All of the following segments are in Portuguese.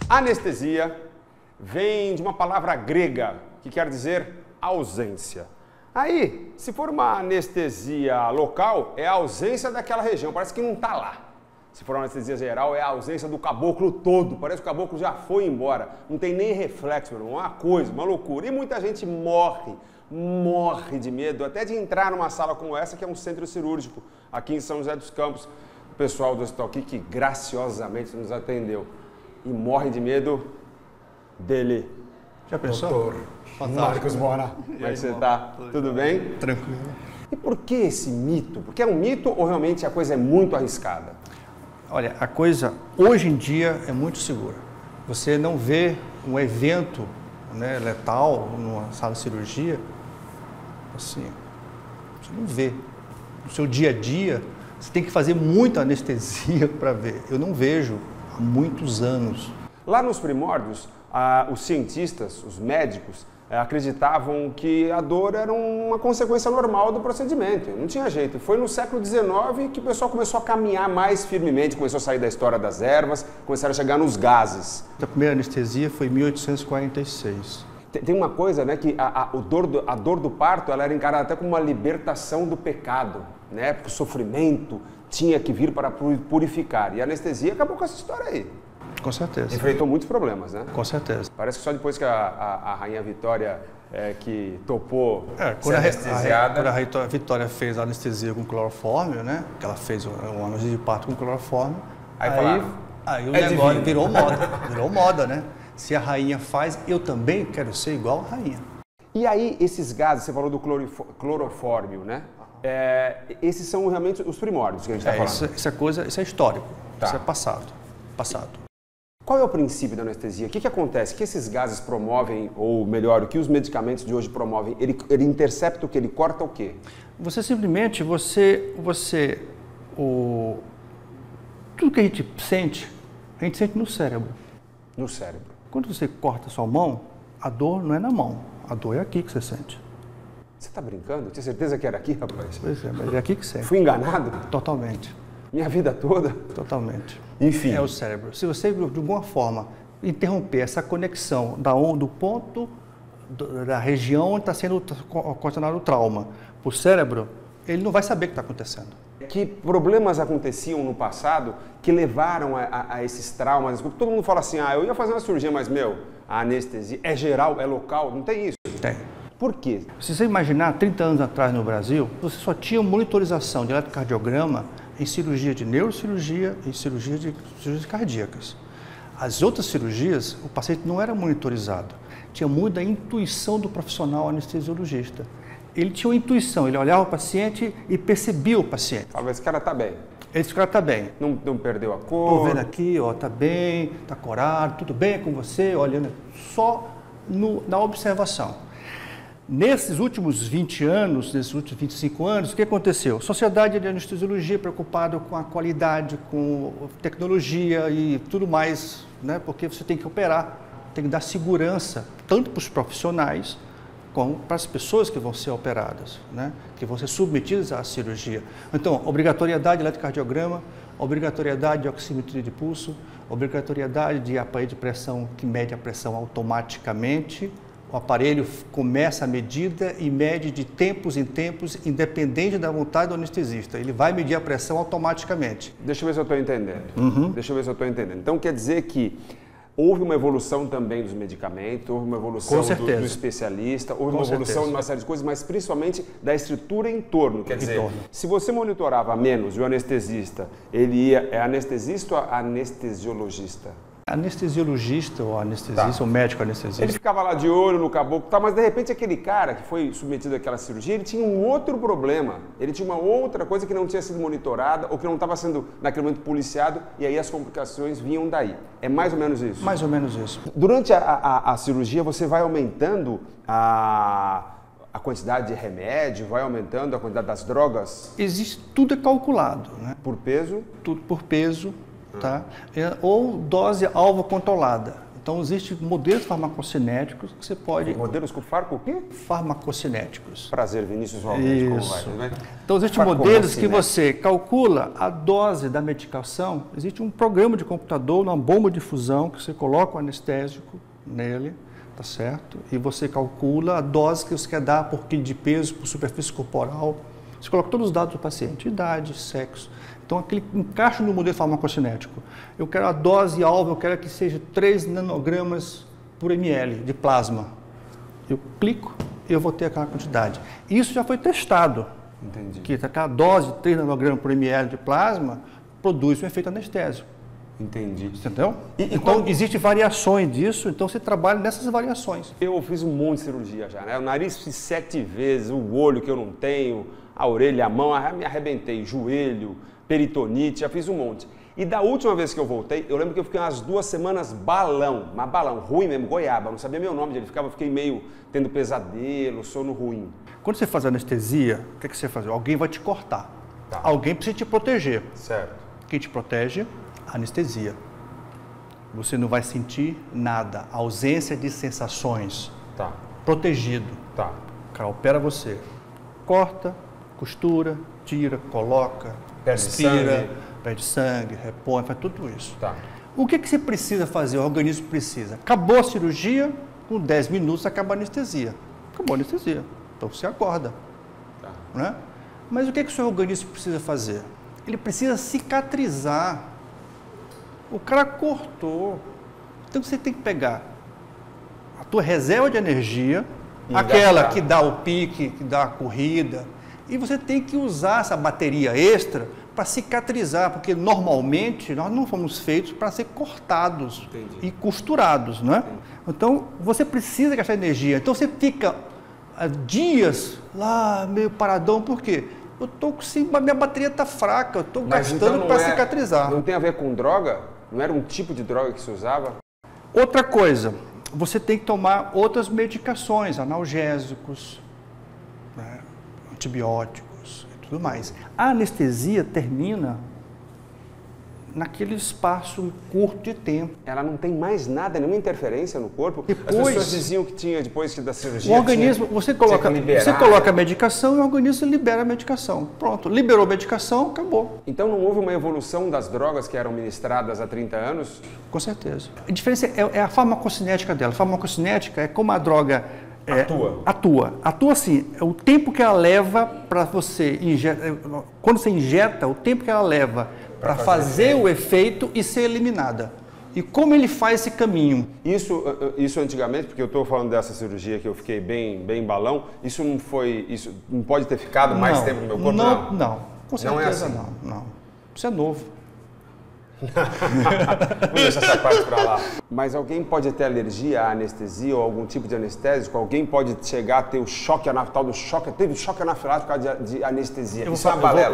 Anestesia vem de uma palavra grega que quer dizer ausência. Aí, se for uma anestesia local, é a ausência daquela região, parece que não está lá. Se for uma anestesia geral, é a ausência do caboclo todo, parece que o caboclo já foi embora, não tem nem reflexo, meu irmão, uma coisa, uma loucura. E muita gente morre de medo, até de entrar numa sala como essa, que é um centro cirúrgico, aqui em São José dos Campos. O pessoal do hospital aqui que graciosamente nos atendeu. E morre de medo dele. Já pensou? Doutor Marcos Mora. Como é que você está? Tudo bem? Tranquilo. E por que esse mito? Porque é um mito ou realmente a coisa é muito arriscada? Olha, a coisa hoje em dia é muito segura. Você não vê um evento, né, letal numa sala de cirurgia, assim, você não vê. No seu dia a dia, você tem que fazer muita anestesia para ver. Eu não vejo há muitos anos. Lá nos primórdios, os cientistas, os médicos, acreditavam que a dor era uma consequência normal do procedimento, não tinha jeito. Foi no século XIX que o pessoal começou a caminhar mais firmemente, começou a sair da história das ervas, começaram a chegar nos gases. A primeira anestesia foi em 1846. Tem uma coisa, né, que a dor do parto ela era encarada até como uma libertação do pecado, né, porque o sofrimento tinha que vir para purificar. E a anestesia acabou com essa história aí. Com certeza. Enfrentou muitos problemas, né? Com certeza. Parece que só depois que a Rainha Vitória que topou quando ser anestesiada... Quando a Rainha Vitória fez a anestesia com clorofórmio, né? Que ela fez uma anestesia de parto com clorofórmio. Aí o negócio virou moda. Virou moda, né? Se a rainha faz, eu também quero ser igual a rainha. E aí, esses gases, você falou do clorofórmio, né? Esses são realmente os primórdios que a gente está falando. Isso é histórico, Tá. Isso é passado. Qual é o princípio da anestesia? O que acontece? O que esses gases promovem, ou melhor, o que os medicamentos de hoje promovem? Ele intercepta o quê? Ele corta o quê? Você simplesmente, tudo que a gente sente no cérebro. No cérebro. Quando você corta a sua mão, a dor não é na mão, a dor é aqui que você sente. Você está brincando? Tinha certeza que era aqui, rapaz? Pois é, mas é aqui que sente. Fui enganado? Totalmente. Minha vida toda? Totalmente. Enfim. É o cérebro. Se você, de alguma forma, interromper essa conexão do ponto da região onde está sendo ocasionado o trauma para o cérebro, ele não vai saber o que está acontecendo. Que problemas aconteciam no passado que levaram a esses traumas? Todo mundo fala assim, eu ia fazer uma cirurgia, mas, a anestesia é geral, é local, não tem isso? Tem. Por quê? Se você imaginar, 30 anos atrás no Brasil, você só tinha monitorização de eletrocardiograma em cirurgia de neurocirurgia e cirurgias cardíacas. As outras cirurgias, o paciente não era monitorizado. Tinha muita intuição do profissional anestesiologista. Ele tinha uma intuição, ele olhava o paciente e percebia o paciente. Falava, esse cara está bem. Esse cara está bem. Não perdeu a cor. Estou vendo aqui, está bem, está corado, tudo bem com você, olhando só na observação. Nesses últimos 20 anos, nesses últimos 25 anos, o que aconteceu? Sociedade de Anestesiologia preocupada com a qualidade, com tecnologia e tudo mais, né? Porque você tem que operar, tem que dar segurança, tanto para os profissionais, como para as pessoas que vão ser operadas, né? Que vão ser submetidas à cirurgia. Então, obrigatoriedade de eletrocardiograma, obrigatoriedade de oximetria de pulso, obrigatoriedade de aparelho de pressão que mede a pressão automaticamente. O aparelho começa a medida e mede de tempos em tempos, independente da vontade do anestesista. Ele vai medir a pressão automaticamente. Deixa eu ver se eu estou entendendo. Então, quer dizer que houve uma evolução também dos medicamentos, houve uma evolução do especialista, houve uma evolução de uma série de coisas, mas principalmente da estrutura em torno. Quer dizer, se você monitorava menos o anestesista, ele é anestesista ou anestesiologista? Anestesiologista ou anestesista, ou médico anestesista. Ele ficava lá de olho no caboclo, mas de repente aquele cara que foi submetido àquela cirurgia, ele tinha um outro problema. Ele tinha uma outra coisa que não tinha sido monitorada ou que não estava sendo naquele momento policiado e aí as complicações vinham daí. É mais ou menos isso? Mais ou menos isso. Durante a cirurgia você vai aumentando a quantidade de remédio, vai aumentando a quantidade das drogas? Tudo é calculado, né? Por peso? Tudo por peso. Tá? Ou dose alvo controlada. Então, existem modelos farmacocinéticos que você pode... Modelos com farco o quê? Farmacocinéticos. Prazer, Vinícius Valente, como vai? Tudo bem? Então, existem modelos que você calcula a dose da medicação. Existe um programa de computador, uma bomba de fusão, que você coloca o anestésico nele, tá certo? E você calcula a dose que você quer dar por quilo de peso, por superfície corporal. Você coloca todos os dados do paciente, idade, sexo. Então, aquele encaixa no modelo farmacocinético. Eu quero a dose alvo, eu quero que seja 3 nanogramas por ml de plasma. Eu clico e eu vou ter aquela quantidade. Isso já foi testado. Entendi. Que aquela dose de 3 nanogramas por ml de plasma produz um efeito anestésico. Entendi. Entendeu? Então, existem variações disso, então você trabalha nessas variações. Eu fiz um monte de cirurgia já, né? O nariz fiz 7 vezes, o olho que eu não tenho, a orelha, a mão, me arrebentei, joelho, peritonite, já fiz um monte. E da última vez que eu voltei, eu lembro que eu fiquei umas 2 semanas balão, mas balão, ruim mesmo, goiaba, não sabia meu nome, ele ficava, fiquei meio tendo pesadelo, sono ruim. Quando você faz anestesia, o que você faz? Alguém vai te cortar. Tá. Alguém precisa te proteger. Certo. Quem te protege? Anestesia. Você não vai sentir nada, ausência de sensações. Tá. Protegido. Tá. O cara opera você. Corta, costura, tira, coloca, Perde perde sangue, repõe, faz tudo isso. Tá. O que você precisa fazer? O organismo precisa. Acabou a cirurgia, com 10 minutos acaba a anestesia. Acabou a anestesia. Então você acorda. Tá. Né? Mas o que o seu organismo precisa fazer? Ele precisa cicatrizar. O cara cortou. Então você tem que pegar a tua reserva de energia, aquela que dá o pique, que dá a corrida, e você tem que usar essa bateria extra para cicatrizar, porque normalmente nós não fomos feitos para ser cortados e costurados, né? Então você precisa gastar energia. Então você fica dias lá meio paradão, por quê? Eu tô com minha bateria está fraca, eu estou gastando então para cicatrizar. Não tem a ver com droga? Não era um tipo de droga que se usava? Outra coisa, você tem que tomar outras medicações, analgésicos, né, antibióticos e tudo mais. A anestesia termina naquele espaço curto de tempo. Ela não tem mais nada, nenhuma interferência no corpo? Depois, as pessoas diziam que tinha, depois da cirurgia... O organismo, você coloca a medicação e o organismo libera a medicação. Pronto, liberou a medicação, acabou. Então não houve uma evolução das drogas que eram ministradas há 30 anos? Com certeza. A diferença é a farmacocinética dela. A farmacocinética é como a droga... Atua assim, é o tempo que ela leva para você injetar, quando você injeta, o tempo que ela leva para fazer o efeito e ser eliminada. E como ele faz esse caminho? Isso antigamente, porque eu estou falando dessa cirurgia que eu fiquei bem balão, isso não pode ter ficado mais tempo no meu corpo? Não, com certeza não. É assim. Não. Isso é novo. Vamos deixar essa parte para lá. Mas alguém pode ter alergia à anestesia ou algum tipo de anestésico? Alguém pode chegar a ter o choque anafilático? Teve choque anafilático por causa de anestesia? Eu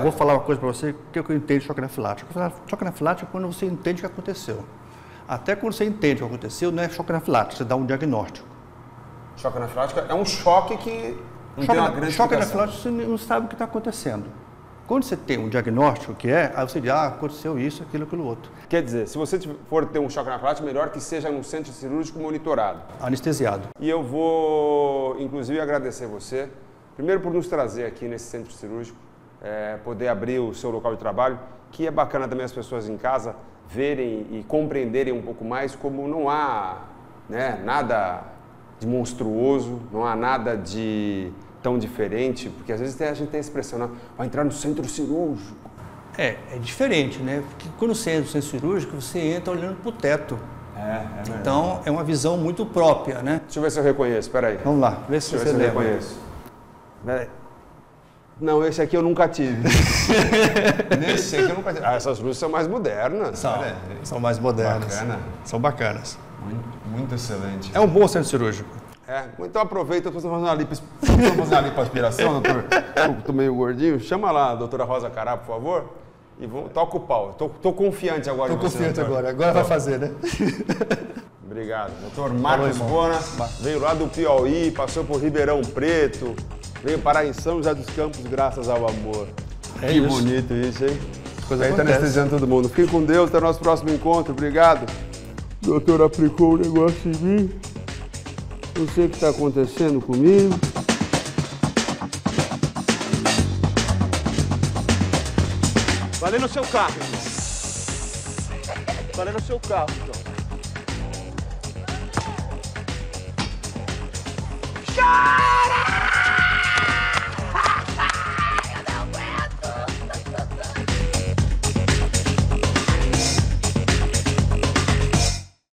vou falar uma coisa para você, que eu entendo de choque anafilático. Choque anafilático é quando você entende o que aconteceu. Até quando você entende o que aconteceu, não é choque anafilático, você dá um diagnóstico. Choque anafilático é um choque que não tem uma grande choque anafilático, você não sabe o que está acontecendo. Quando você tem um diagnóstico, aí você diz, aconteceu isso, aquilo outro. Quer dizer, se você for ter um choque anafilático, melhor que seja num centro cirúrgico monitorado. Anestesiado. E eu vou, inclusive, agradecer você, primeiro por nos trazer aqui nesse centro cirúrgico, poder abrir o seu local de trabalho, que é bacana também as pessoas em casa verem e compreenderem um pouco mais como não há nada de monstruoso, não há nada de tão diferente, porque às vezes a gente tem a expressão, vai entrar no centro cirúrgico. É diferente, né? Porque quando você entra no centro cirúrgico, você entra olhando para o teto. Então, é uma visão muito própria, né? Deixa eu ver se eu reconheço, peraí. Vamos lá, vê se você lembra. Reconheço. Não, esse aqui eu nunca tive. Nesse aqui eu nunca tive. Essas luzes são mais modernas. São mais modernas. Bacana. São bacanas. Muito excelente. É um bom centro cirúrgico. Então aproveita, eu estou fazendo uma lipoaspiração, doutor. Eu tô meio gordinho. Chama lá a doutora Rosa Cará, por favor. E toca o pau. Tô confiante agora. Estou confiante agora vai fazer, né? Obrigado. Doutor Marcos Bona veio lá do Piauí, passou por Ribeirão Preto, veio parar em São José dos Campos graças ao amor. Que bonito isso, hein? Aí tá anestesiando todo mundo. Fiquem com Deus, até o nosso próximo encontro. Obrigado. O doutor aplicou um negócio em mim. Não sei o que está acontecendo comigo. Vai no seu carro, então. Vai no seu carro, então.